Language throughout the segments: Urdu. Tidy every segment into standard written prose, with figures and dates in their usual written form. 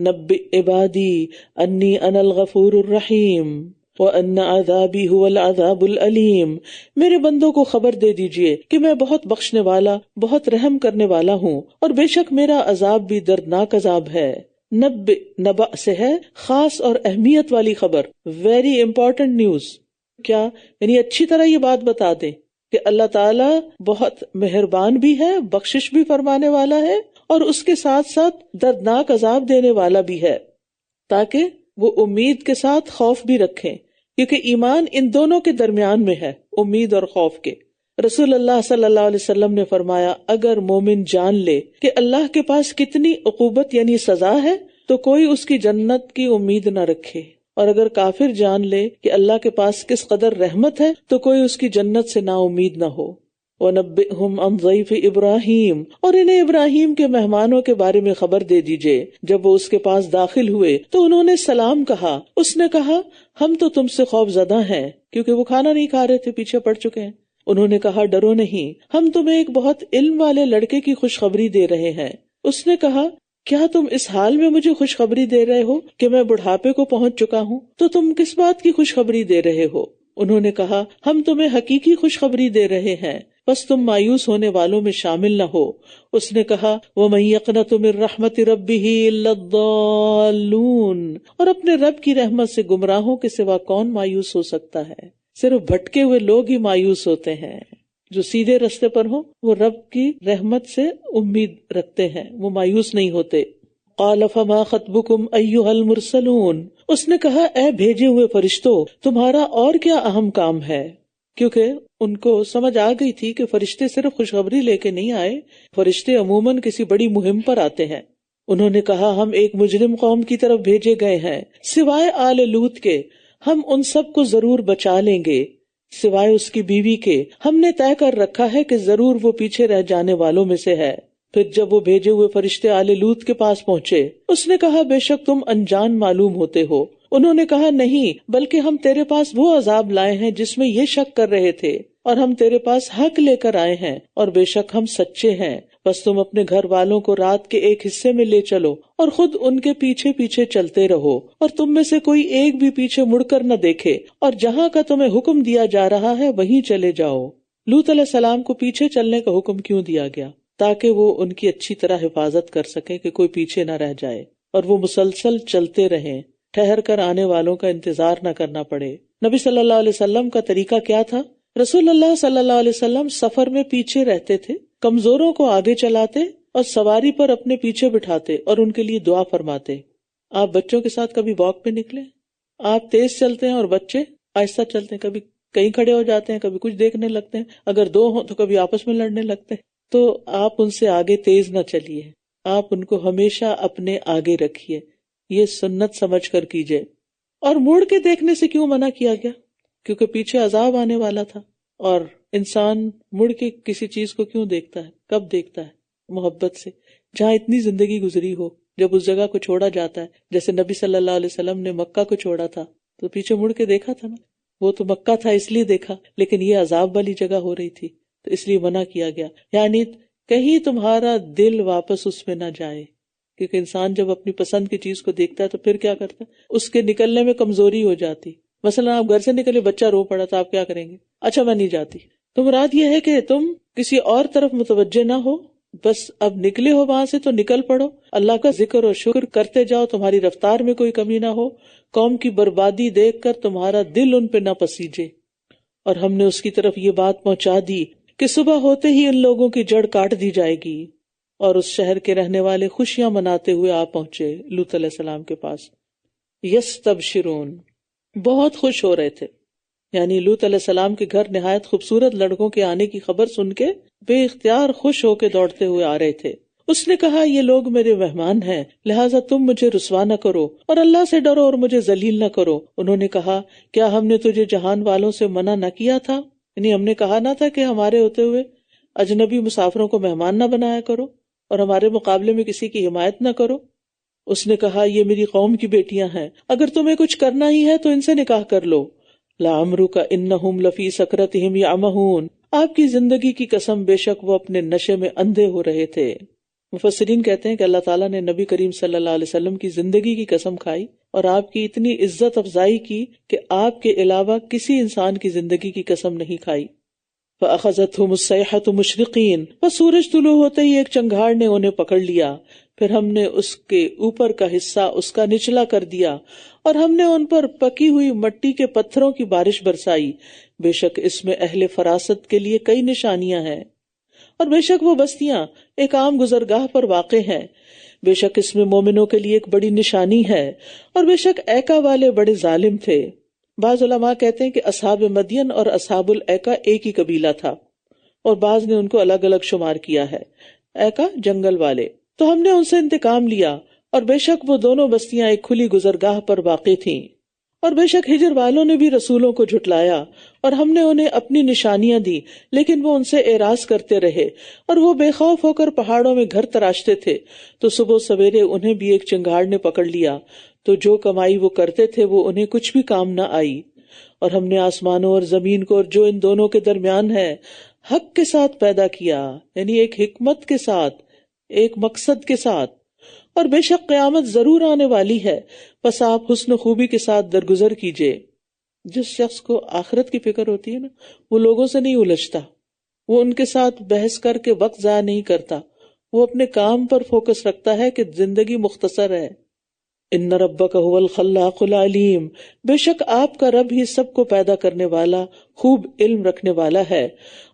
نبئ عبادی انی انا الغفور الرحیم وَأَنَّ عَذَابِي هُوَ الْعَذَابُ الْأَلِيمُ، میرے بندوں کو خبر دے دیجئے کہ میں بہت بخشنے والا، بہت رحم کرنے والا ہوں، اور بے شک میرا عذاب بھی دردناک عذاب ہے۔ نبئ نبأ سے ہے خاص اور اہمیت والی خبر، ویری امپورٹنٹ نیوز۔ کیا یعنی اچھی طرح یہ بات بتا دیں کہ اللہ تعالیٰ بہت مہربان بھی ہے، بخشش بھی فرمانے والا ہے، اور اس کے ساتھ ساتھ دردناک عذاب دینے والا بھی ہے، تاکہ وہ امید کے ساتھ خوف بھی رکھیں، کیونکہ ایمان ان دونوں کے درمیان میں ہے، امید اور خوف کے۔ رسول اللہ صلی اللہ علیہ وسلم نے فرمایا، اگر مومن جان لے کہ اللہ کے پاس کتنی عقوبت یعنی سزا ہے تو کوئی اس کی جنت کی امید نہ رکھے، اور اگر کافر جان لے کہ اللہ کے پاس کس قدر رحمت ہے تو کوئی اس کی جنت سے نا امید نہ ہو۔ وَنَبِّئْهُمْ عَنْ ضَيْفِ إِبْرَاهِيمَ، اور انہیں ابراہیم کے مہمانوں کے بارے میں خبر دے دیجئے۔ جب وہ اس کے پاس داخل ہوئے تو انہوں نے سلام کہا۔ اس نے کہا، ہم تو تم سے خوف زدہ ہیں، کیونکہ وہ کھانا نہیں کھا رہے تھے، پیچھے پڑ چکے ہیں۔ انہوں نے کہا، ڈرو نہیں، ہم تمہیں ایک بہت علم والے لڑکے کی خوشخبری دے رہے ہیں۔ اس نے کہا، کیا تم اس حال میں مجھے خوشخبری دے رہے ہو کہ میں بڑھاپے کو پہنچ چکا ہوں؟ تو تم کس بات کی خوشخبری دے رہے ہو؟ انہوں نے کہا، ہم تمہیں حقیقی خوشخبری دے رہے ہیں، بس تم مایوس ہونے والوں میں شامل نہ ہو۔ اس نے کہا، وَمَن يَقْنَطُ مِن رَحْمَتِ رَبِّهِ إِلَّا الضَّالُّونَ، اور اپنے رب کی رحمت سے گمراہوں کے سوا کون مایوس ہو سکتا ہے؟ صرف بھٹکے ہوئے لوگ ہی مایوس ہوتے ہیں، جو سیدھے رستے پر ہوں وہ رب کی رحمت سے امید رکھتے ہیں، وہ مایوس نہیں ہوتے۔ قَالَ فَمَا خَطْبُكُمْ أَيُّهَا الْمُرْسَلُونَ، اس نے کہا، اے بھیجے ہوئے فرشتوں، تمہارا اور کیا اہم کام ہے؟ کیونکہ ان کو سمجھ آ گئی تھی کہ فرشتے صرف خوشخبری لے کے نہیں آئے، فرشتے عموماً کسی بڑی مہم پر آتے ہیں۔ انہوں نے کہا، ہم ایک مجرم قوم کی طرف بھیجے گئے ہیں، سوائے آل لوط کے ہم ان سب کو ضرور بچا لیں گے، سوائے اس کی بیوی کے ہم نے طے کر رکھا ہے کہ ضرور وہ پیچھے رہ جانے والوں میں سے ہے۔ پھر جب وہ بھیجے ہوئے فرشتے آل لوط کے پاس پہنچے، اس نے کہا، بے شک تم انجان معلوم ہوتے ہو۔ انہوں نے کہا، نہیں، بلکہ ہم تیرے پاس وہ عذاب لائے ہیں جس میں یہ شک کر رہے تھے، اور ہم تیرے پاس حق لے کر آئے ہیں، اور بے شک ہم سچے ہیں۔ بس تم اپنے گھر والوں کو رات کے ایک حصے میں لے چلو، اور خود ان کے پیچھے پیچھے چلتے رہو، اور تم میں سے کوئی ایک بھی پیچھے مڑ کر نہ دیکھے، اور جہاں کا تمہیں حکم دیا جا رہا ہے وہیں چلے جاؤ۔ لوط علیہ السلام کو پیچھے چلنے کا حکم کیوں دیا گیا؟ تاکہ وہ ان کی اچھی طرح حفاظت کر سکیں کہ کوئی پیچھے نہ رہ جائے، اور وہ مسلسل چلتے رہیں، ٹھہر کر آنے والوں کا انتظار نہ کرنا پڑے۔ نبی صلی اللہ علیہ وسلم کا طریقہ کیا تھا؟ رسول اللہ صلی اللہ علیہ وسلم سفر میں پیچھے رہتے تھے، کمزوروں کو آگے چلاتے اور سواری پر اپنے پیچھے بٹھاتے اور ان کے لیے دعا فرماتے۔ آپ بچوں کے ساتھ کبھی واک پہ نکلے، آپ تیز چلتے ہیں اور بچے آہستہ چلتے ہیں، کبھی کہیں کھڑے ہو جاتے ہیں، کبھی کچھ دیکھنے لگتے ہیں، اگر دو ہوں تو کبھی آپس میں لڑنے لگتے ہیں۔ تو آپ ان سے آگے تیز نہ چلیے، آپ ان کو ہمیشہ اپنے آگے رکھیے، یہ سنت سمجھ کر کیجئے۔ اور مڑ کے دیکھنے سے کیوں منع کیا گیا؟ کیونکہ پیچھے عذاب آنے والا تھا، اور انسان مڑ کے کسی چیز کو کیوں دیکھتا ہے؟ کب دیکھتا ہے؟ محبت سے، جہاں اتنی زندگی گزری ہو۔ جب اس جگہ کو چھوڑا جاتا ہے، جیسے نبی صلی اللہ علیہ وسلم نے مکہ کو چھوڑا تھا تو پیچھے مڑ کے دیکھا تھا نا، وہ تو مکہ تھا اس لیے دیکھا، لیکن یہ عذاب والی جگہ ہو رہی تھی تو اس لیے منع کیا گیا، یعنی کہیں تمہارا دل واپس اس میں نہ جائے، کیونکہ انسان جب اپنی پسند کی چیز کو دیکھتا ہے تو پھر کیا کرتا ہے؟ اس کے نکلنے میں کمزوری ہو جاتی۔ مثلا آپ گھر سے نکلے، بچہ رو پڑا تو آپ کیا کریں گے؟ اچھا میں نہیں جاتی۔ تو مراد یہ ہے کہ تم کسی اور طرف متوجہ نہ ہو، بس اب نکلے ہو وہاں سے تو نکل پڑو، اللہ کا ذکر اور شکر کرتے جاؤ، تمہاری رفتار میں کوئی کمی نہ ہو، قوم کی بربادی دیکھ کر تمہارا دل ان پہ نہ پسیجے۔ اور ہم نے اس کی طرف یہ بات پہنچا دی کہ صبح ہوتے ہی ان لوگوں کی جڑ کاٹ دی جائے گی، اور اس شہر کے رہنے والے خوشیاں مناتے ہوئے آ پہنچے لوط علیہ السلام کے پاس۔ یستبشرون، بہت خوش ہو رہے تھے، یعنی لوط علیہ السلام کے گھر نہایت خوبصورت لڑکوں کے آنے کی خبر سن کے بے اختیار خوش ہو کے دوڑتے ہوئے آ رہے تھے۔ اس نے کہا، یہ لوگ میرے مہمان ہیں، لہٰذا تم مجھے رسوا نہ کرو اور اللہ سے ڈرو اور مجھے ذلیل نہ کرو۔ انہوں نے کہا، کیا ہم نے تجھے جہان والوں سے منع نہ کیا تھا؟ یعنی ہم نے کہا نہ تھا کہ ہمارے ہوتے ہوئے اجنبی مسافروں کو مہمان نہ بنایا کرو اور ہمارے مقابلے میں کسی کی حمایت نہ کرو؟ اس نے کہا، یہ میری قوم کی بیٹیاں ہیں، اگر تمہیں کچھ کرنا ہی ہے تو ان سے نکاح کر لو۔ لعمرک انہم لفی سکرتہم یعمہون، آپ کی زندگی کی قسم، بے شک وہ اپنے نشے میں اندھے ہو رہے تھے۔ مفسرین کہتے ہیں کہ اللہ تعالیٰ نے نبی کریم صلی اللہ علیہ وسلم کی زندگی کی قسم کھائی اور آپ کی اتنی عزت افزائی کی کہ آپ کے علاوہ کسی انسان کی زندگی کی قسم نہیں کھائی. فَأَخَذَتْهُمُ الصَّيْحَةُ مُشْرِقِينَ، بس سورج طلوع ہوتے ہی ایک چنگھاڑ نے انہیں پکڑ لیا، پھر ہم نے اس کے اوپر کا حصہ اس کا نچلا کر دیا اور ہم نے ان پر پکی ہوئی مٹی کے پتھروں کی بارش برسائی. بے شک اس میں اہل فراست کے لیے کئی نشانیاں ہیں، اور بے شک وہ بستیاں ایک عام گزرگاہ پر واقع ہیں. بے شک اس میں مومنوں کے لیے ایک بڑی نشانی ہے، اور بے شک ایکا والے بڑے ظالم تھے. بعض علماء کہتے ہیں کہ اصحاب مدین اور اصحاب الایکا ایک ہی قبیلہ تھا، اور بعض نے ان کو الگ الگ شمار کیا ہے. ایکا جنگل والے. تو ہم نے ان سے انتقام لیا، اور بے شک وہ دونوں بستیاں ایک کھلی گزرگاہ پر واقع تھیں. اور بے شک ہجر والوں نے بھی رسولوں کو جھٹلایا، اور ہم نے انہیں اپنی نشانیاں دی، لیکن وہ ان سے اعراض کرتے رہے، اور وہ بے خوف ہو کر پہاڑوں میں گھر تراشتے تھے. تو صبح سویرے انہیں بھی ایک چنگاڑ نے پکڑ لیا، تو جو کمائی وہ کرتے تھے وہ انہیں کچھ بھی کام نہ آئی. اور ہم نے آسمانوں اور زمین کو اور جو ان دونوں کے درمیان ہے حق کے ساتھ پیدا کیا، یعنی ایک حکمت کے ساتھ، ایک مقصد کے ساتھ. اور بے شک قیامت ضرور آنے والی ہے، بس آپ حسن و خوبی کے ساتھ درگزر کیجئے. جس شخص کو آخرت کی فکر ہوتی ہے نا، وہ لوگوں سے نہیں الجھتا، وہ ان کے ساتھ بحث کر کے وقت ضائع نہیں کرتا، وہ اپنے کام پر فوکس رکھتا ہے کہ زندگی مختصر ہے. ان ربک هو الخلاق العلیم، بے شک آپ کا رب ہی سب کو پیدا کرنے والا، خوب علم رکھنے والا ہے.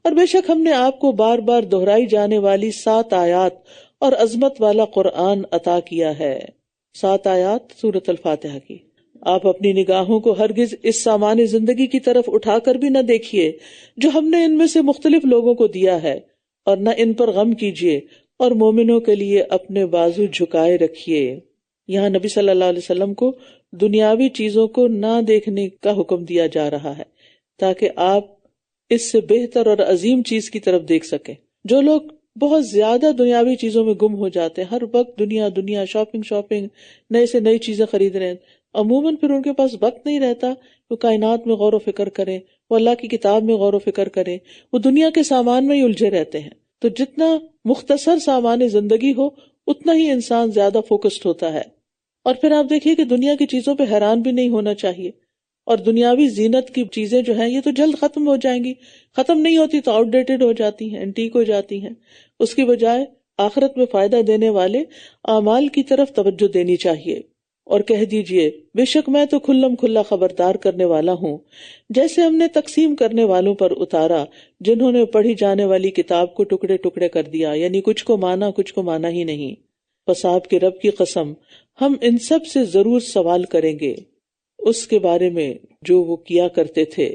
اور بے شک ہم نے آپ کو بار بار دہرائی جانے والی 7 آیات اور عظمت والا قرآن عطا کیا ہے. 7 آیات سورۃ الفاتحہ کی. آپ اپنی نگاہوں کو ہرگز اس سامان زندگی کی طرف اٹھا کر بھی نہ دیکھیے جو ہم نے ان میں سے مختلف لوگوں کو دیا ہے، اور نہ ان پر غم کیجیے، اور مومنوں کے لیے اپنے بازو جھکائے رکھیے. یہاں نبی صلی اللہ علیہ وسلم کو دنیاوی چیزوں کو نہ دیکھنے کا حکم دیا جا رہا ہے تاکہ آپ اس سے بہتر اور عظیم چیز کی طرف دیکھ سکیں. جو لوگ بہت زیادہ دنیاوی چیزوں میں گم ہو جاتے ہیں، ہر وقت دنیا دنیا، شاپنگ، نئے سے نئی چیزیں خرید رہے ہیں، عموماً پھر ان کے پاس وقت نہیں رہتا وہ کائنات میں غور و فکر کریں، وہ اللہ کی کتاب میں غور و فکر کریں، وہ دنیا کے سامان میں ہی الجھے رہتے ہیں. تو جتنا مختصر سامان زندگی ہو اتنا ہی انسان زیادہ فوکسڈ ہوتا ہے. اور پھر آپ دیکھیے کہ دنیا کی چیزوں پہ حیران بھی نہیں ہونا چاہیے، اور دنیاوی زینت کی چیزیں جو ہیں یہ تو جلد ختم ہو جائیں گی، ختم نہیں ہوتی تو آؤٹ ڈیٹڈ ہو جاتی ہیں، اینٹیک ہو جاتی ہیں. اس کی بجائے آخرت میں فائدہ دینے والے اعمال کی طرف توجہ دینی چاہیے. اور کہہ دیجئے بے شک میں تو کھلم کھلا خبردار کرنے والا ہوں، جیسے ہم نے تقسیم کرنے والوں پر اتارا جنہوں نے پڑھی جانے والی کتاب کو ٹکڑے ٹکڑے کر دیا، یعنی کچھ کو مانا کچھ کو مانا ہی نہیں. پس آپ کے رب کی قسم ہم ان سب سے ضرور سوال کریں گے اس کے بارے میں جو وہ کیا کرتے تھے.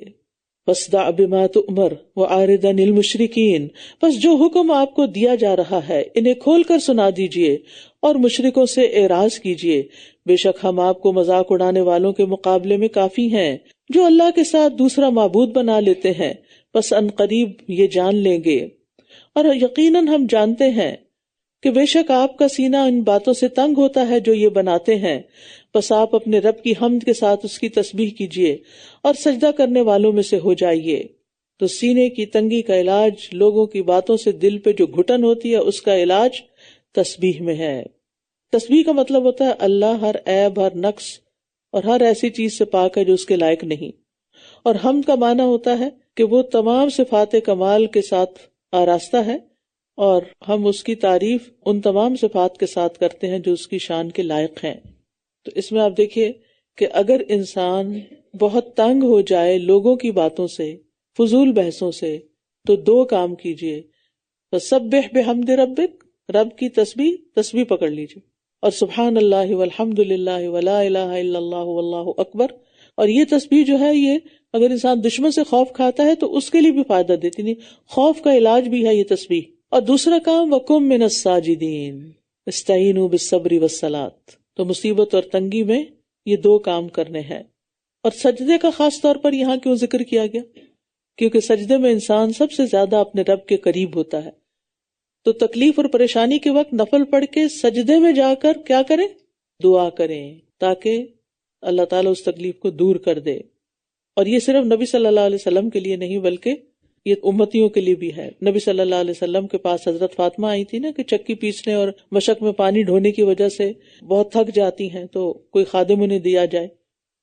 فاصدع بما تؤمر وأعرض عن المشرکین، پس جو حکم آپ کو دیا جا رہا ہے انہیں کھول کر سنا دیجئے اور مشرکوں سے اعراض کیجئے. بے شک ہم آپ کو مذاق اڑانے والوں کے مقابلے میں کافی ہیں جو اللہ کے ساتھ دوسرا معبود بنا لیتے ہیں، بس ان قریب یہ جان لیں گے. اور یقیناً ہم جانتے ہیں کہ بے شک آپ کا سینہ ان باتوں سے تنگ ہوتا ہے جو یہ بناتے ہیں. بس آپ اپنے رب کی حمد کے ساتھ اس کی تسبیح کیجیے اور سجدہ کرنے والوں میں سے ہو جائیے. تو سینے کی تنگی کا علاج لوگوں کی باتوں سے دل پہ جو گھٹن ہوتی ہے اس کا علاج تسبیح میں ہے. تسبیح کا مطلب ہوتا ہے اللہ ہر عیب، ہر نقص اور ہر ایسی چیز سے پاک ہے جو اس کے لائق نہیں. اور حمد کا معنی ہوتا ہے کہ وہ تمام صفات کمال کے ساتھ آراستہ ہے، اور ہم اس کی تعریف ان تمام صفات کے ساتھ کرتے ہیں جو اس کی شان کے لائق ہیں. تو اس میں آپ دیکھیے کہ اگر انسان بہت تنگ ہو جائے لوگوں کی باتوں سے، فضول بحثوں سے، تو 2 کام کیجئے. فسبح بحمد ربک، رب کی تسبیح پکڑ لیجئے، اور سبحان اللہ والحمد للہ ولا الہ الا اللہ واللہ اکبر. اور یہ تسبیح جو ہے یہ اگر انسان دشمن سے خوف کھاتا ہے تو اس کے لیے بھی فائدہ دیتی، نہیں خوف کا علاج بھی ہے یہ تسبیح. اور دوسرا کام وَقُم مِّنَ السَّاجِدِينَ اسْتَعِينُوا بِالصَّبْرِ وَالصَّلَاةِ، تو مصیبت اور تنگی میں یہ 2 کام کرنے ہیں. اور سجدے کا خاص طور پر یہاں کیوں ذکر کیا گیا؟ کیونکہ سجدے میں انسان سب سے زیادہ اپنے رب کے قریب ہوتا ہے. تو تکلیف اور پریشانی کے وقت نفل پڑھ کے سجدے میں جا کر کیا کریں؟ دعا کریں تاکہ اللہ تعالیٰ اس تکلیف کو دور کر دے. اور یہ صرف نبی صلی اللہ علیہ وسلم کے لیے نہیں بلکہ یہ امتیوں کے لیے بھی ہے. نبی صلی اللہ علیہ وسلم کے پاس حضرت فاطمہ آئی تھی نا کہ چکی پیسنے اور مشق میں پانی ڈھونے کی وجہ سے بہت تھک جاتی ہیں, تو کوئی خادم انہیں دیا جائے.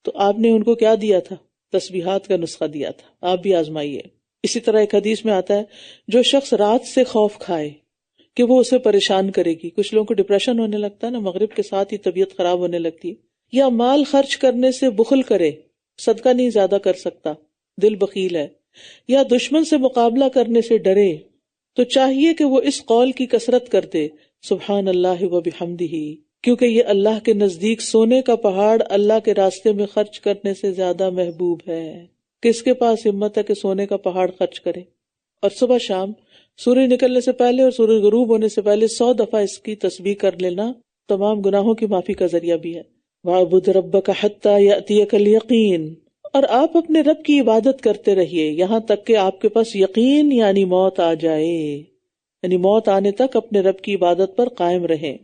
تو آپ نے ان کو کیا دیا تھا؟ تسبیحات کا نسخہ دیا تھا, آپ بھی آزمائیے. اسی طرح ایک حدیث میں آتا ہے جو شخص رات سے خوف کھائے کہ وہ اسے پریشان کرے گی, کچھ لوگوں کو ڈپریشن ہونے لگتا ہے نا, مغرب کے ساتھ ہی طبیعت خراب ہونے لگتی ہے, یا مال خرچ کرنے سے بخل کرے, صدقہ نہیں زیادہ کر سکتا, دل بخیل ہے, یا دشمن سے مقابلہ کرنے سے ڈرے, تو چاہیے کہ وہ اس قول کی کثرت کر دے سبحان اللہ و بحمدہ, کیونکہ یہ اللہ کے نزدیک سونے کا پہاڑ اللہ کے راستے میں خرچ کرنے سے زیادہ محبوب ہے. کس کے پاس ہمت ہے کہ سونے کا پہاڑ خرچ کرے؟ اور صبح شام سورج نکلنے سے پہلے اور سورج غروب ہونے سے پہلے 100 دفعہ اس کی تسبیح کر لینا تمام گناہوں کی معافی کا ذریعہ بھی ہے. وَاعْبُدْ رَبَّكَ حَتَّى يَأْتِيَكَ الْيَقِينُ, اور آپ اپنے رب کی عبادت کرتے رہیے یہاں تک کہ آپ کے پاس یقین یعنی موت آ جائے, یعنی موت آنے تک اپنے رب کی عبادت پر قائم رہیں.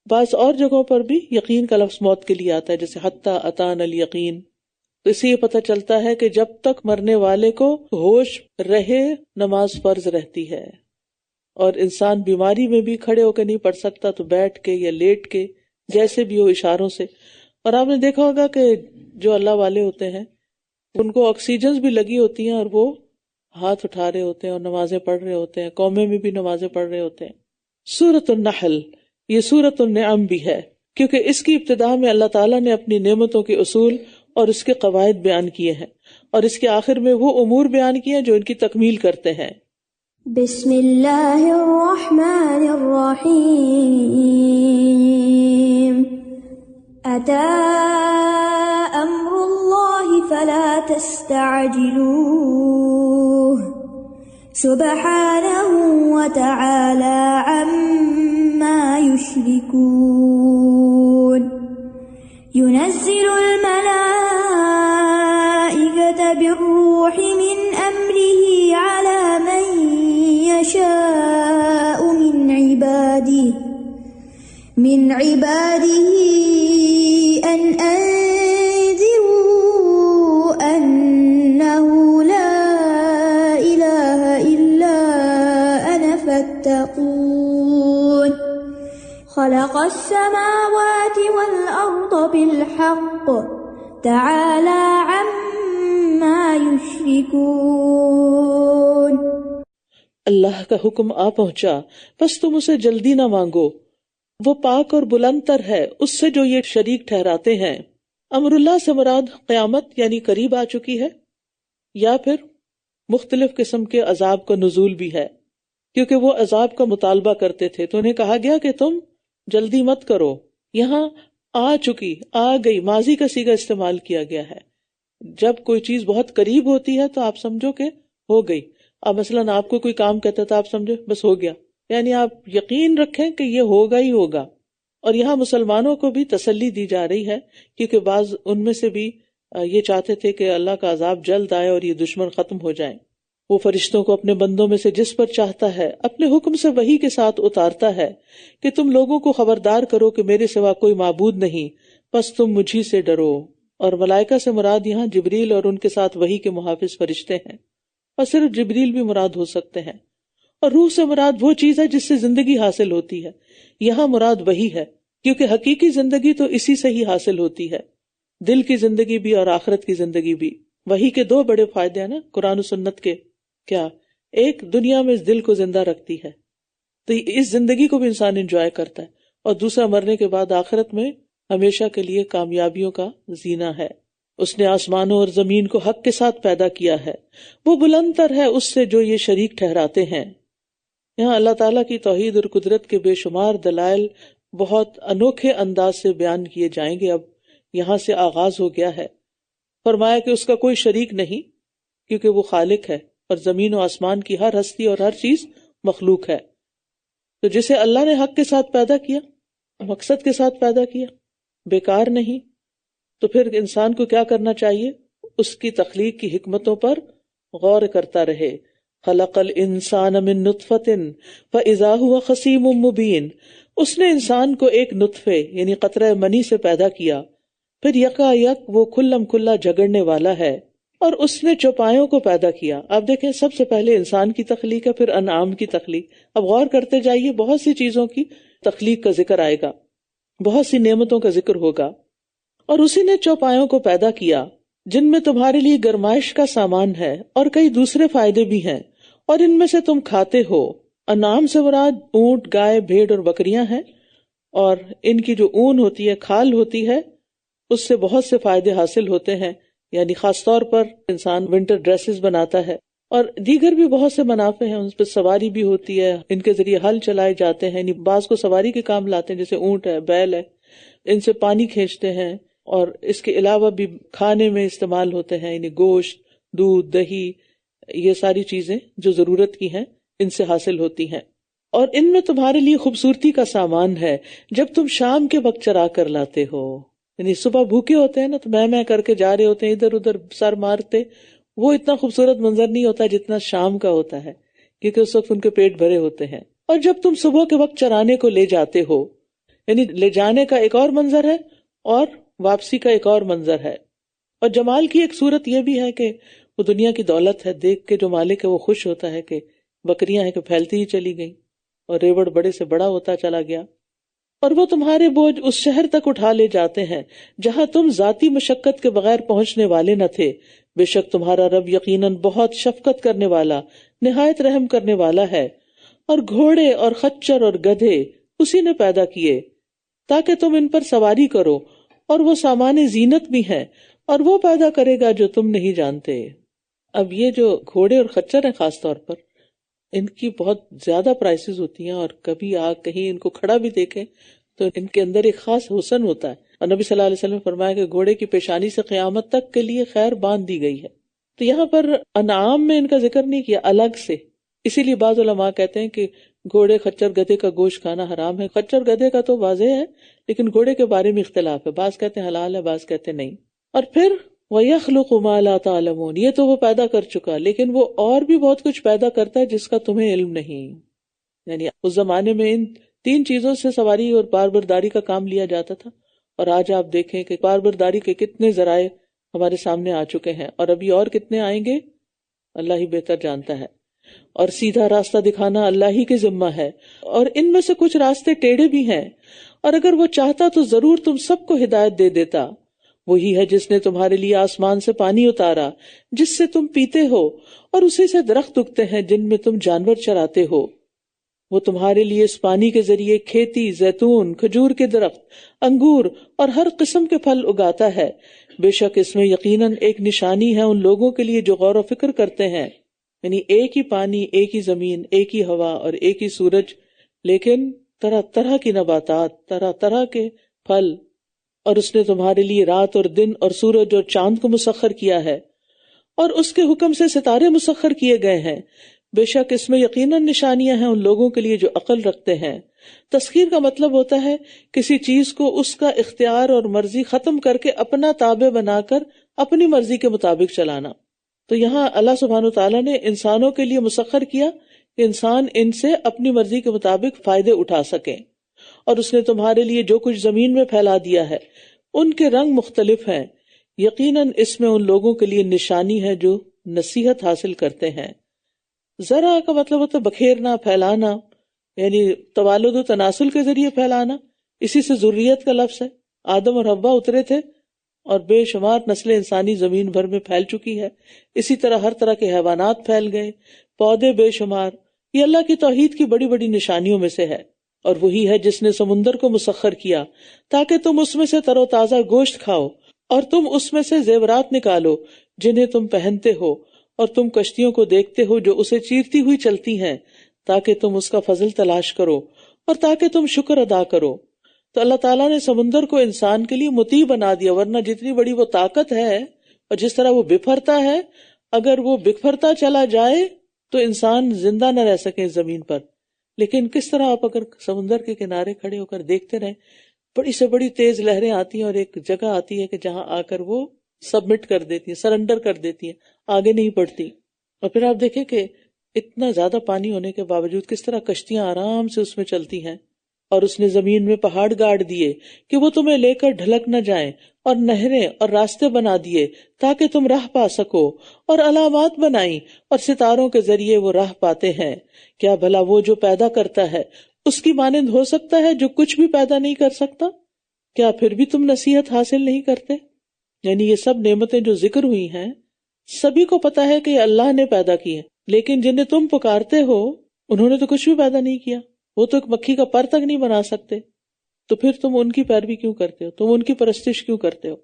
بعض اور جگہوں پر بھی یقین کا لفظ موت کے لیے آتا ہے, جیسے حتی اتانا الیقین. تو اس سے یہ پتہ چلتا ہے کہ جب تک مرنے والے کو ہوش رہے نماز فرض رہتی ہے, اور انسان بیماری میں بھی کھڑے ہو کے نہیں پڑھ سکتا تو بیٹھ کے یا لیٹ کے جیسے بھی ہو اشاروں سے. اور آپ نے دیکھا ہوگا کہ جو اللہ والے ہوتے ہیں ان کو آکسیجن بھی لگی ہوتی ہیں اور وہ ہاتھ اٹھا رہے ہوتے ہیں اور نمازیں پڑھ رہے ہوتے ہیں, قومے میں بھی نمازیں پڑھ رہے ہوتے ہیں. سورۃ النحل یہ سورۃ النعم بھی ہے, کیونکہ اس کی ابتدا میں اللہ تعالیٰ نے اپنی نعمتوں کے اصول اور اس کے قواعد بیان کیے ہیں, اور اس کے آخر میں وہ امور بیان کیے ہیں جو ان کی تکمیل کرتے ہیں. بسم اللہ الرحمن الرحیم. أتى أمر الله فلا تستعجلوه سبحانه وتعالى عما يشركون. ينزل الملائكة بالروح من أمره على من يشاء من عباده أن أنذروا أنه لا إله إلا أنا فاتقون. خلق السماوات والأرض بالحق تعالى عما يشركون. اللہ کا حکم آ پہنچا بس تم اسے جلدی نہ مانگو, وہ پاک اور بلند تر ہے اس سے جو یہ شریک ٹھہراتے ہیں. امر اللہ سے مراد قیامت یعنی قریب آ چکی ہے, یا پھر مختلف قسم کے عذاب کا نزول بھی ہے, کیونکہ وہ عذاب کا مطالبہ کرتے تھے تو انہیں کہا گیا کہ تم جلدی مت کرو. یہاں آ چکی, آ گئی, ماضی کا صیغہ استعمال کیا گیا ہے. جب کوئی چیز بہت قریب ہوتی ہے تو آپ سمجھو کہ ہو گئی. اب مثلاً آپ کو کوئی کام کہتا ہے تو آپ سمجھو بس ہو گیا, یعنی آپ یقین رکھیں کہ یہ ہوگا ہی ہوگا. اور یہاں مسلمانوں کو بھی تسلی دی جا رہی ہے, کیونکہ بعض ان میں سے بھی یہ چاہتے تھے کہ اللہ کا عذاب جلد آئے اور یہ دشمن ختم ہو جائیں. وہ فرشتوں کو اپنے بندوں میں سے جس پر چاہتا ہے اپنے حکم سے وحی کے ساتھ اتارتا ہے کہ تم لوگوں کو خبردار کرو کہ میرے سوا کوئی معبود نہیں, بس تم مجھی سے ڈرو. اور ملائکہ سے مراد یہاں جبریل اور ان کے ساتھ وحی کے محافظ فرشتے ہیں, اور صرف جبریل بھی مراد ہو سکتے ہیں. اور روح سے مراد وہ چیز ہے جس سے زندگی حاصل ہوتی ہے, یہاں مراد وہی ہے, کیونکہ حقیقی زندگی تو اسی سے ہی حاصل ہوتی ہے, دل کی زندگی بھی اور آخرت کی زندگی بھی. وہی کے دو بڑے فائدے ہیں نا قرآن و سنت کے. کیا؟ ایک دنیا میں اس دل کو زندہ رکھتی ہے تو اس زندگی کو بھی انسان انجوائے کرتا ہے, اور دوسرا مرنے کے بعد آخرت میں ہمیشہ کے لیے کامیابیوں کا زینہ ہے. اس نے آسمانوں اور زمین کو حق کے ساتھ پیدا کیا ہے, وہ بلند تر ہے اس سے جو یہ شریک ٹھہراتے ہیں. یہاں اللہ تعالیٰ کی توحید اور قدرت کے بے شمار دلائل بہت انوکھے انداز سے بیان کیے جائیں گے. اب یہاں سے آغاز ہو گیا ہے. فرمایا کہ اس کا کوئی شریک نہیں, کیونکہ وہ خالق ہے اور زمین و آسمان کی ہر ہستی اور ہر چیز مخلوق ہے. تو جسے اللہ نے حق کے ساتھ پیدا کیا, مقصد کے ساتھ پیدا کیا, بیکار نہیں, تو پھر انسان کو کیا کرنا چاہیے؟ اس کی تخلیق کی حکمتوں پر غور کرتا رہے. خلق الانسان من نطفۃ فاذا هو خصیم مبین. اس نے انسان کو ایک نطفے یعنی قطرہ منی سے پیدا کیا, پھر یکا یک وہ کھلم کھلا جھگڑنے والا ہے. اور اس نے چوپایوں کو پیدا کیا. آپ دیکھیں سب سے پہلے انسان کی تخلیق ہے، پھر انعام کی تخلیق. اب غور کرتے جائیے، بہت سی چیزوں کی تخلیق کا ذکر آئے گا، بہت سی نعمتوں کا ذکر ہوگا. اور اسی نے چوپایوں کو پیدا کیا جن میں تمہارے لیے گرمائش کا سامان ہے اور کئی دوسرے فائدے بھی ہیں، اور ان میں سے تم کھاتے ہو. انعام سے مراد اونٹ، گائے، بھیڑ اور بکریاں ہیں، اور ان کی جو اون ہوتی ہے، کھال ہوتی ہے، اس سے بہت سے فائدے حاصل ہوتے ہیں. یعنی خاص طور پر انسان ونٹر ڈریسز بناتا ہے، اور دیگر بھی بہت سے منافع ہیں. ان پہ سواری بھی ہوتی ہے، ان کے ذریعے ہل چلائے جاتے ہیں. یعنی بعض کو سواری کے کام لاتے ہیں، جیسے اونٹ ہے، بیل ہے، ان سے پانی کھینچتے ہیں. اور اس کے علاوہ بھی کھانے میں استعمال ہوتے ہیں، یعنی گوشت، دودھ، دہی، یہ ساری چیزیں جو ضرورت کی ہیں ان سے حاصل ہوتی ہیں. اور ان میں تمہارے لیے خوبصورتی کا سامان ہے جب تم شام کے وقت چرا کر لاتے ہو. یعنی صبح بھوکے ہوتے ہیں نا، تو میں کر کے جا رہے ہوتے ہیں، ادھر ادھر سر مارتے، وہ اتنا خوبصورت منظر نہیں ہوتا جتنا شام کا ہوتا ہے، کیونکہ اس وقت ان کے پیٹ بھرے ہوتے ہیں. اور جب تم صبح کے وقت چرانے کو لے جاتے ہو، یعنی لے جانے کا ایک اور منظر ہے اور واپسی کا ایک اور منظر ہے. اور جمال کی ایک صورت یہ بھی ہے کہ وہ دنیا کی دولت ہے، دیکھ کے جو مالک ہے وہ خوش ہوتا ہے کہ بکریاں ہیں کہ پھیلتی ہی چلی گئیں اور ریوڑ بڑے سے بڑا ہوتا چلا گیا. اور وہ تمہارے بوجھ اس شہر تک اٹھا لے جاتے ہیں جہاں تم ذاتی مشقت کے بغیر پہنچنے والے نہ تھے. بے شک تمہارا رب یقیناً بہت شفقت کرنے والا، نہایت رحم کرنے والا ہے. اور گھوڑے اور خچر اور گدھے اسی نے پیدا کیے تاکہ تم ان پر سواری کرو، اور وہ سامان زینت بھی ہیں، اور وہ پیدا کرے گا جو تم نہیں جانتے. اب یہ جو گھوڑے اور خچر ہیں خاص طور پر، ان کی بہت زیادہ پرائسز ہوتی ہیں، اور کبھی کہیں ان کو کھڑا بھی دیکھیں تو ان کے اندر ایک خاص حسن ہوتا ہے. اور نبی صلی اللہ علیہ وسلم نے فرمایا کہ گھوڑے کی پیشانی سے قیامت تک کے لیے خیر باندھ دی گئی ہے. تو یہاں پر انعام میں ان کا ذکر نہیں کیا الگ سے، اسی لیے بعض علماء کہتے ہیں کہ گھوڑے، خچر، گدھے کا گوشت کھانا حرام ہے. خچر گدھے کا تو واضح ہے، لیکن گھوڑے کے بارے میں اختلاف ہے، بعض کہتے ہیں حلال ہے، بعض کہتے ہیں نہیں. اور پھر وَيَخْلُقُ مَا لَا تَعْلَمُونَ، یہ تو وہ پیدا کر چکا، لیکن وہ اور بھی بہت کچھ پیدا کرتا ہے جس کا تمہیں علم نہیں. یعنی اس زمانے میں ان 3 چیزوں سے سواری اور باربرداری کا کام لیا جاتا تھا، اور آج آپ دیکھیں کہ باربرداری کے کتنے ذرائع ہمارے سامنے آ چکے ہیں، اور ابھی اور کتنے آئیں گے اللہ ہی بہتر جانتا ہے. اور سیدھا راستہ دکھانا اللہ ہی کے ذمہ ہے، اور ان میں سے کچھ راستے ٹیڑھے بھی ہیں، اور اگر وہ چاہتا تو ضرور تم سب کو ہدایت دے دیتا. وہی ہے جس نے تمہارے لیے آسمان سے پانی اتارا جس سے تم پیتے ہو، اور اسی سے درخت اگتے ہیں جن میں تم جانور چراتے ہو. وہ تمہارے لیے اس پانی کے ذریعے کھیتی، زیتون، کھجور کے درخت، انگور اور ہر قسم کے پھل اگاتا ہے. بے شک اس میں یقیناً ایک نشانی ہے ان لوگوں کے لیے جو غور و فکر کرتے ہیں. یعنی ایک ہی پانی، ایک ہی زمین، ایک ہی ہوا اور ایک ہی سورج، لیکن طرح طرح کی نباتات، طرح طرح کے پھل. اور اس نے تمہارے لیے رات اور دن اور سورج اور چاند کو مسخر کیا ہے، اور اس کے حکم سے ستارے مسخر کیے گئے ہیں. بے شک اس میں یقیناً نشانیاں ہیں ان لوگوں کے لیے جو عقل رکھتے ہیں. تسخیر کا مطلب ہوتا ہے کسی چیز کو اس کا اختیار اور مرضی ختم کر کے اپنا تابع بنا کر اپنی مرضی کے مطابق چلانا. تو یہاں اللہ سبحانہ تعالیٰ نے انسانوں کے لیے مسخر کیا کہ انسان ان سے اپنی مرضی کے مطابق فائدے اٹھا سکیں. اور اس نے تمہارے لیے جو کچھ زمین میں پھیلا دیا ہے ان کے رنگ مختلف ہیں. یقیناً اس میں ان لوگوں کے لیے نشانی ہے جو نصیحت حاصل کرتے ہیں. ذرا کا مطلب ہوتا ہے بکھیرنا، پھیلانا، یعنی توالد و تناسل کے ذریعے پھیلانا. اسی سے ذریت کا لفظ ہے. آدم اور حوا اترے تھے اور بے شمار نسل انسانی زمین بھر میں پھیل چکی ہے. اسی طرح ہر طرح کے حیوانات پھیل گئے، پودے بے شمار. یہ اللہ کی توحید کی بڑی بڑی نشانیوں میں سے ہے. اور وہی ہے جس نے سمندر کو مسخر کیا تاکہ تم اس میں سے تر و تازہ گوشت کھاؤ، اور تم اس میں سے زیورات نکالو جنہیں تم پہنتے ہو، اور تم کشتیوں کو دیکھتے ہو جو اسے چیرتی ہوئی چلتی ہیں تاکہ تم اس کا فضل تلاش کرو اور تاکہ تم شکر ادا کرو. تو اللہ تعالیٰ نے سمندر کو انسان کے لیے مطیع بنا دیا، ورنہ جتنی بڑی وہ طاقت ہے اور جس طرح وہ بکھرتا ہے، اگر وہ بکھرتا چلا جائے تو انسان زندہ نہ رہ سکے زمین پر. لیکن کس طرح آپ اگر سمندر کے کنارے کھڑے ہو کر دیکھتے رہیں، بڑی سے بڑی تیز لہریں آتی ہیں اور ایک جگہ آتی ہے کہ جہاں آ کر وہ سبمٹ کر دیتی ہیں، سرنڈر کر دیتی ہیں، آگے نہیں بڑھتی. اور پھر آپ دیکھیں کہ اتنا زیادہ پانی ہونے کے باوجود کس طرح کشتیاں آرام سے اس میں چلتی ہیں. اور اس نے زمین میں پہاڑ گاڑ دیے کہ وہ تمہیں لے کر ڈھلک نہ جائیں، اور نہریں اور راستے بنا دیے تاکہ تم راہ پا سکو، اور علامات بنائیں اور ستاروں کے ذریعے وہ راہ پاتے ہیں۔ کیا بھلا وہ جو پیدا کرتا ہے اس کی مانند ہو سکتا ہے جو کچھ بھی پیدا نہیں کر سکتا؟ کیا پھر بھی تم نصیحت حاصل نہیں کرتے؟ یعنی یہ سب نعمتیں جو ذکر ہوئی ہیں سبھی کو پتا ہے کہ یہ اللہ نے پیدا کی ہیں، لیکن جنہیں تم پکارتے ہو انہوں نے تو کچھ بھی پیدا نہیں کیا، وہ تو ایک مکھی کا پر تک نہیں بنا سکتے، تو پھر تم ان کی پیروی کیوں کرتے ہو، تم ان کی پرستش کیوں کرتے ہو؟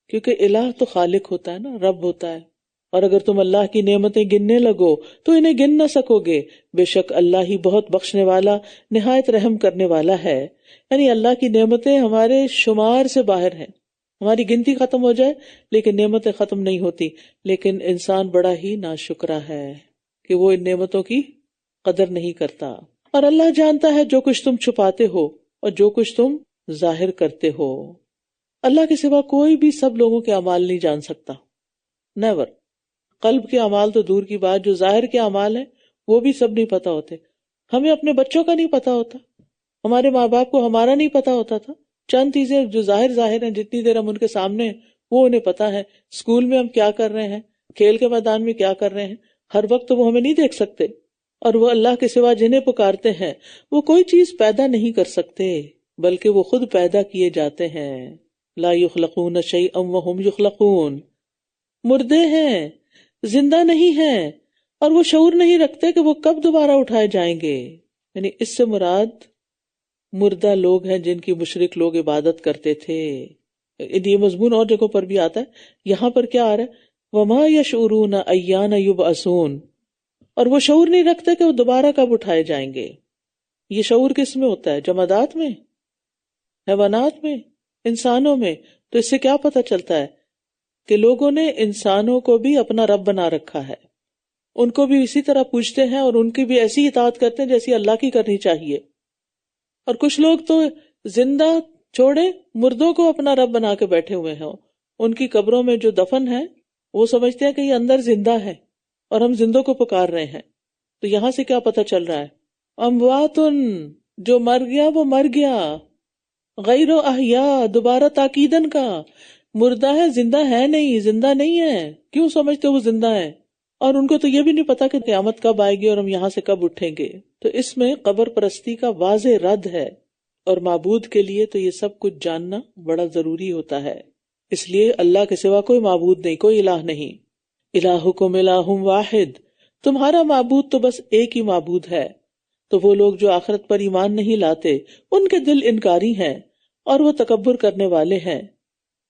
کیونکہ الہ تو خالق ہوتا ہے نا، رب ہوتا ہے، اور اگر تم اللہ کی نعمتیں گننے لگو تو انہیں گن نہ سکو گے، بے شک اللہ ہی بہت بخشنے والا نہایت رحم کرنے والا ہے۔ یعنی اللہ کی نعمتیں ہمارے شمار سے باہر ہیں، ہماری گنتی ختم ہو جائے لیکن نعمتیں ختم نہیں ہوتی، لیکن انسان بڑا ہی ناشکرا ہے کہ وہ ان نعمتوں کی قدر نہیں کرتا۔ اور اللہ جانتا ہے جو کچھ تم چھپاتے ہو اور جو کچھ تم ظاہر کرتے ہو۔ اللہ کے سوا کوئی بھی سب لوگوں کے اعمال نہیں جان سکتا، نیور۔ قلب کے اعمال تو دور کی بات، جو ظاہر کے اعمال ہیں وہ بھی سب نہیں پتا ہوتے۔ ہمیں اپنے بچوں کا نہیں پتا ہوتا، ہمارے ماں باپ کو ہمارا نہیں پتا ہوتا تھا، چند چیزیں جو ظاہر ہیں، جتنی دیر ہم ان کے سامنے ہیں وہ انہیں پتا ہے۔ اسکول میں ہم کیا کر رہے ہیں، کھیل کے میدان میں کیا کر رہے ہیں، ہر وقت تو وہ ہمیں نہیں دیکھ سکتے۔ اور وہ اللہ کے سوا جنہیں پکارتے ہیں وہ کوئی چیز پیدا نہیں کر سکتے بلکہ وہ خود پیدا کیے جاتے ہیں۔ لا یخلقون شیئا وہم یخلقون، مردے ہیں، زندہ نہیں ہیں، اور وہ شعور نہیں رکھتے کہ وہ کب دوبارہ اٹھائے جائیں گے۔ یعنی اس سے مراد مردہ لوگ ہیں جن کی مشرک لوگ عبادت کرتے تھے۔ یہ مضمون اور جگہوں پر بھی آتا ہے، یہاں پر کیا آ رہا ہے؟ وما یشعرون ایان یبعثون، اور وہ شعور نہیں رکھتے کہ وہ دوبارہ کب اٹھائے جائیں گے۔ یہ شعور کس میں ہوتا ہے؟ جمادات میں، حیوانات میں، انسانوں میں؟ تو اس سے کیا پتہ چلتا ہے کہ لوگوں نے انسانوں کو بھی اپنا رب بنا رکھا ہے، ان کو بھی اسی طرح پوچھتے ہیں اور ان کی بھی ایسی اطاعت کرتے ہیں جیسی اللہ کی کرنی چاہیے۔ اور کچھ لوگ تو زندہ چھوڑے مردوں کو اپنا رب بنا کے بیٹھے ہوئے ہیں، ان کی قبروں میں جو دفن ہے وہ سمجھتے ہیں کہ یہ اندر زندہ ہے اور ہم زندوں کو پکار رہے ہیں۔ تو یہاں سے کیا پتہ چل رہا ہے؟ امواتن، جو مر گیا وہ مر گیا، غیر احیاء، دوبارہ تاکیدن کا، مردہ ہے، زندہ ہے نہیں، زندہ نہیں ہے، کیوں سمجھتے وہ زندہ ہے؟ اور ان کو تو یہ بھی نہیں پتا کہ قیامت کب آئے گی اور ہم یہاں سے کب اٹھیں گے۔ تو اس میں قبر پرستی کا واضح رد ہے، اور معبود کے لیے تو یہ سب کچھ جاننا بڑا ضروری ہوتا ہے۔ اس لیے اللہ کے سوا کوئی معبود نہیں، کوئی الہ نہیں۔ الہکم الہ واحد، تمہارا معبود تو بس ایک ہی معبود ہے۔ تو وہ لوگ جو آخرت پر ایمان نہیں لاتے ان کے دل انکاری ہیں اور وہ تکبر کرنے والے ہیں۔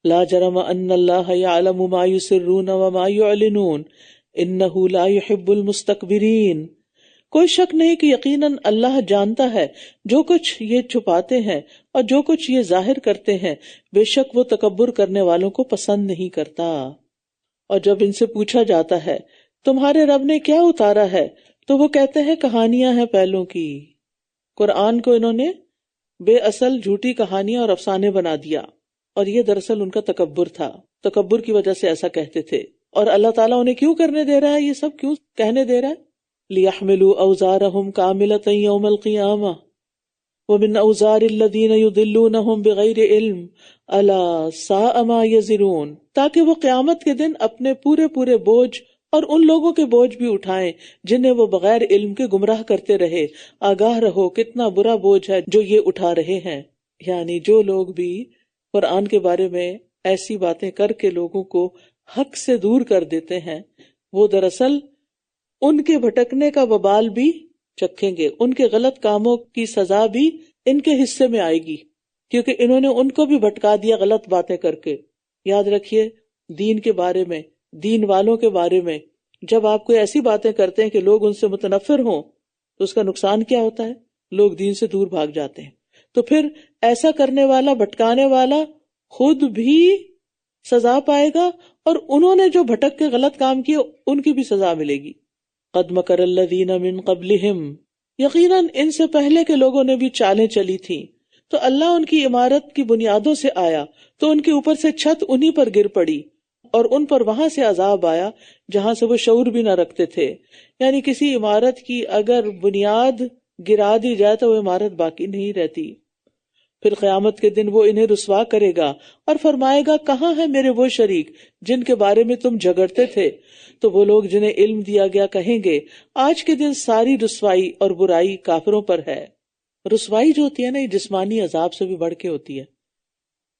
لا جرم ان اللہ یعلم ما یسرون وما یعلنون انہ لا یحب المستکبرین، کوئی شک نہیں کہ یقیناً اللہ جانتا ہے جو کچھ یہ چھپاتے ہیں اور جو کچھ یہ ظاہر کرتے ہیں، بے شک وہ تکبر کرنے والوں کو پسند نہیں کرتا۔ اور جب ان سے پوچھا جاتا ہے تمہارے رب نے کیا اتارا ہے تو وہ کہتے ہیں کہانیاں ہیں پہلوں کی۔ قرآن کو انہوں نے بے اصل جھوٹی کہانیاں اور افسانے بنا دیا، اور یہ دراصل ان کا تکبر تھا، تکبر کی وجہ سے ایسا کہتے تھے۔ اور اللہ تعالیٰ انہیں کیوں کرنے دے رہا ہے یہ سب، کیوں کہنے دے رہا ہے؟ لِيَحْمِلُوا أَوْزَارَهُمْ كَامِلَةً يَوْمَ الْقِيَامَةِ وَمِنْ أَوْزَارِ الَّذِينَ يُضِلُّونَهُمْ بِغَيْرِ عِلْمٍ أَلَا سَاءَ مَا يَزِرُونَ، تاکہ وہ قیامت کے دن اپنے پورے بوجھ اور ان لوگوں کے بوجھ بھی اٹھائیں جنہیں وہ بغیر علم کے گمراہ کرتے رہے۔ آگاہ رہو کتنا برا بوجھ ہے جو یہ اٹھا رہے ہیں۔ یعنی جو لوگ بھی قرآن کے بارے میں ایسی باتیں کر کے لوگوں کو حق سے دور کر دیتے ہیں، وہ دراصل ان کے بھٹکنے کا وبال بھی چکھیں گے، ان کے غلط کاموں کی سزا بھی ان کے حصے میں آئے گی، کیونکہ انہوں نے ان کو بھی بھٹکا دیا غلط باتیں کر کے۔ یاد رکھیے دین کے بارے میں، دین والوں کے بارے میں جب آپ کوئی ایسی باتیں کرتے ہیں کہ لوگ ان سے متنفر ہوں تو اس کا نقصان کیا ہوتا ہے؟ لوگ دین سے دور بھاگ جاتے ہیں۔ تو پھر ایسا کرنے والا، بھٹکانے والا خود بھی سزا پائے گا، اور انہوں نے جو بھٹک کے غلط کام کیے ان کی بھی سزا ملے گی۔ قد مکر الذین من قبلہم، یقیناً ان سے پہلے کے لوگوں نے بھی چالیں چلی تھیں، تو اللہ ان کی عمارت کی بنیادوں سے آیا تو ان کے اوپر سے چھت انہی پر گر پڑی، اور ان پر وہاں سے عذاب آیا جہاں سے وہ شعور بھی نہ رکھتے تھے۔ یعنی کسی عمارت کی اگر بنیاد گرا دی جائے تو وہ عمارت باقی نہیں رہتی۔ پھر قیامت کے دن وہ انہیں رسوا کرے گا اور فرمائے گا کہاں ہیں میرے وہ شریک جن کے بارے میں تم جھگڑتے تھے؟ تو وہ لوگ جنہیں علم دیا گیا کہیں گے آج کے دن ساری رسوائی اور برائی کافروں پر ہے۔ رسوائی جو ہوتی ہے نا، یہ جسمانی عذاب سے بھی بڑھ کے ہوتی ہے،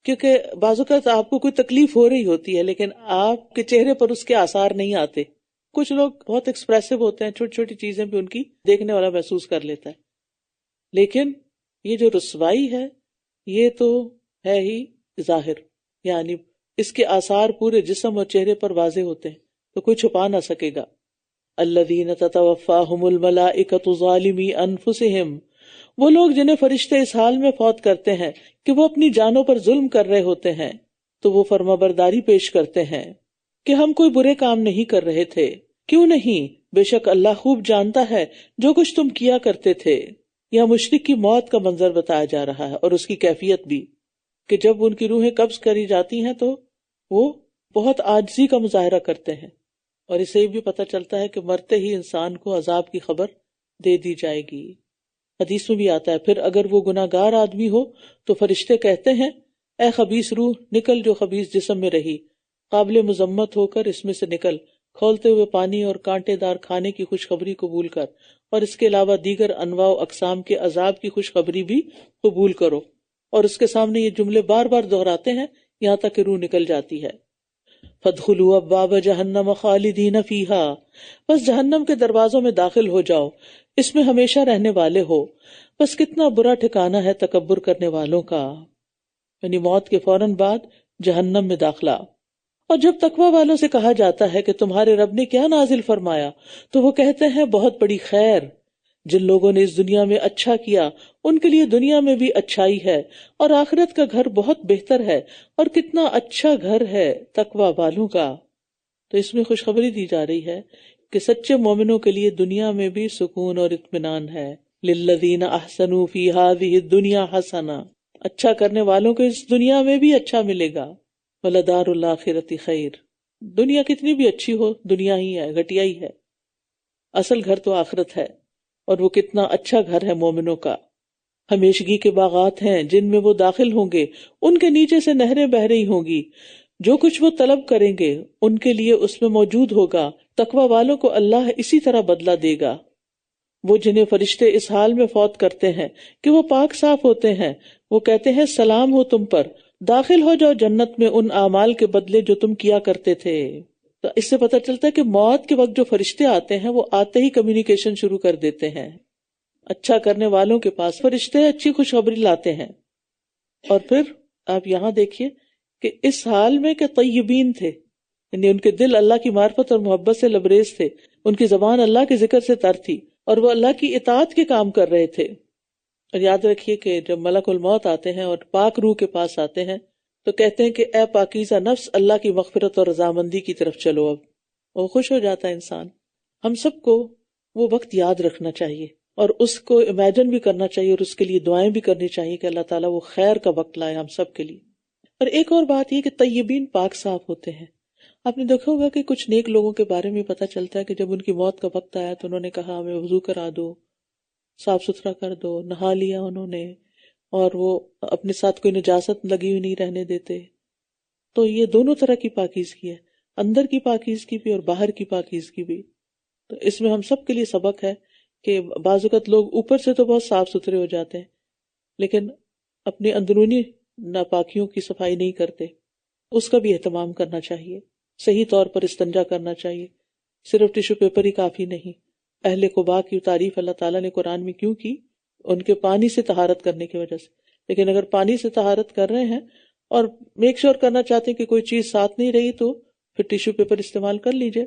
کیونکہ بعض اوقات آپ کو کوئی تکلیف ہو رہی ہوتی ہے لیکن آپ کے چہرے پر اس کے آثار نہیں آتے۔ کچھ لوگ بہت ایکسپریسو ہوتے ہیں، چھوٹی چھوٹی چیزیں بھی ان کی دیکھنے والا محسوس کر لیتا ہے، لیکن یہ جو رسوائی ہے یہ تو ہے ہی ظاہر، یعنی اس کے آثار پورے جسم اور چہرے پر واضح ہوتے ہیں تو کوئی چھپا نہ سکے گا۔ الذین تتوفاہم الملائکۃ ظالمی انفسہم، وہ لوگ جنہیں فرشتے اس حال میں فوت کرتے ہیں کہ وہ اپنی جانوں پر ظلم کر رہے ہوتے ہیں، تو وہ فرمانبرداری پیش کرتے ہیں کہ ہم کوئی برے کام نہیں کر رہے تھے۔ کیوں نہیں؟ بے شک اللہ خوب جانتا ہے جو کچھ تم کیا کرتے تھے۔ یہاں مشرک کی موت کا منظر بتایا جا رہا ہے اور اس کی کیفیت بھی، کہ جب ان کی روحیں قبض کری جاتی ہیں تو وہ بہت عاجزی کا مظاہرہ کرتے ہیں، اور اسے بھی پتہ چلتا ہے کہ مرتے ہی انسان کو عذاب کی خبر دے دی جائے گی۔ حدیث میں بھی آتا ہے پھر اگر وہ گناہگار آدمی ہو تو فرشتے کہتے ہیں اے خبیث روح نکل جو خبیث جسم میں رہی، قابل مذمت ہو کر اس میں سے نکل، کھولتے ہوئے پانی اور کانٹے دار کھانے کی خوشخبری قبول کر، اور اس کے علاوہ دیگر انواع و اقسام کے عذاب کی خوشخبری بھی قبول کرو۔ اور اس کے سامنے یہ جملے بار بار دہراتے ہیں یہاں تک کہ روح نکل جاتی ہے۔ فَادْخُلُوا أَبْوَابَ جَهَنَّمَ خَالِدِينَ فِيهَا، بس جہنم کے دروازوں میں داخل ہو جاؤ، اس میں ہمیشہ رہنے والے ہو۔ بس کتنا برا ٹھکانہ ہے تکبر کرنے والوں کا، یعنی موت کے فوراً بعد جہنم میں داخلہ۔ اور جب تقوی والوں سے کہا جاتا ہے کہ تمہارے رب نے کیا نازل فرمایا تو وہ کہتے ہیں بہت بڑی خیر، جن لوگوں نے اس دنیا میں اچھا کیا ان کے لیے دنیا میں بھی اچھائی ہے اور آخرت کا گھر بہت بہتر ہے، اور کتنا اچھا گھر ہے تقوی والوں کا۔ تو اس میں خوشخبری دی جا رہی ہے کہ سچے مومنوں کے لیے دنیا میں بھی سکون اور اطمینان ہے۔ للذین احسنوا فی ہذہ الدنیا حسنہ، اچھا کرنے والوں کو اس دنیا میں بھی اچھا ملے گا۔ ولدار الآخرۃ خیر، دنیا کتنی بھی اچھی ہو دنیا ہی ہے، گھٹیا ہی ہے، اصل گھر تو آخرت ہے، اور وہ کتنا اچھا گھر ہے مومنوں کا۔ ہمیشگی کے باغات ہیں جن میں وہ داخل ہوں گے، ان کے نیچے سے نہریں بہہ رہی ہوں گی، جو کچھ وہ طلب کریں گے ان کے لیے اس میں موجود ہوگا۔ تقوی والوں کو اللہ اسی طرح بدلہ دے گا۔ وہ جنہیں فرشتے اس حال میں فوت کرتے ہیں کہ وہ پاک صاف ہوتے ہیں، وہ کہتے ہیں سلام ہو تم پر، داخل ہو جاؤ جنت میں ان اعمال کے بدلے جو تم کیا کرتے تھے۔ تو اس سے پتہ چلتا ہے کہ موت کے وقت جو فرشتے آتے ہیں وہ آتے ہی کمیونیکیشن شروع کر دیتے ہیں۔ اچھا کرنے والوں کے پاس فرشتے اچھی خوشخبری لاتے ہیں۔ اور پھر آپ یہاں دیکھیے کہ اس حال میں کہ طیبین تھے، یعنی ان کے دل اللہ کی معرفت اور محبت سے لبریز تھے، ان کی زبان اللہ کے ذکر سے تر تھی، اور وہ اللہ کی اطاعت کے کام کر رہے تھے۔ اور یاد رکھیے کہ جب ملک الموت آتے ہیں اور پاک روح کے پاس آتے ہیں تو کہتے ہیں کہ اے پاکیزہ نفس اللہ کی مغفرت اور رضامندی کی طرف چلو۔ اب وہ خوش ہو جاتا ہے انسان۔ ہم سب کو وہ وقت یاد رکھنا چاہیے اور اس کو امیجن بھی کرنا چاہیے اور اس کے لیے دعائیں بھی کرنی چاہیے کہ اللہ تعالیٰ وہ خیر کا وقت لائے ہم سب کے لیے۔ اور ایک اور بات یہ کہ طیبین پاک صاف ہوتے ہیں۔ آپ نے دیکھا ہوگا کہ کچھ نیک لوگوں کے بارے میں پتہ چلتا ہے کہ جب ان کی موت کا وقت آیا تو انہوں نے کہا ہمیں وضو کرا دو، صاف ستھرا کر دو، نہا لیا انہوں نے، اور وہ اپنے ساتھ کوئی نجاست لگی ہوئی نہیں رہنے دیتے۔ تو یہ دونوں طرح کی پاکیزگی ہے، اندر کی پاکیزگی بھی اور باہر کی پاکیزگی بھی۔ تو اس میں ہم سب کے لیے سبق ہے کہ بعض اوقات لوگ اوپر سے تو بہت صاف ستھرے ہو جاتے ہیں لیکن اپنی اندرونی ناپاکیوں کی صفائی نہیں کرتے، اس کا بھی اہتمام کرنا چاہیے۔ صحیح طور پر استنجا کرنا چاہیے، صرف ٹیشو پیپر ہی کافی نہیں۔ اہل قباء کی تعریف اللہ تعالیٰ نے قرآن میں کیوں کی؟ ان کے پانی سے طہارت کرنے کی وجہ سے۔ لیکن اگر پانی سے طہارت کر رہے ہیں اور میک شور کرنا چاہتے ہیں کہ کوئی چیز ساتھ نہیں رہی تو پھر ٹیشو پیپر استعمال کر لیجئے۔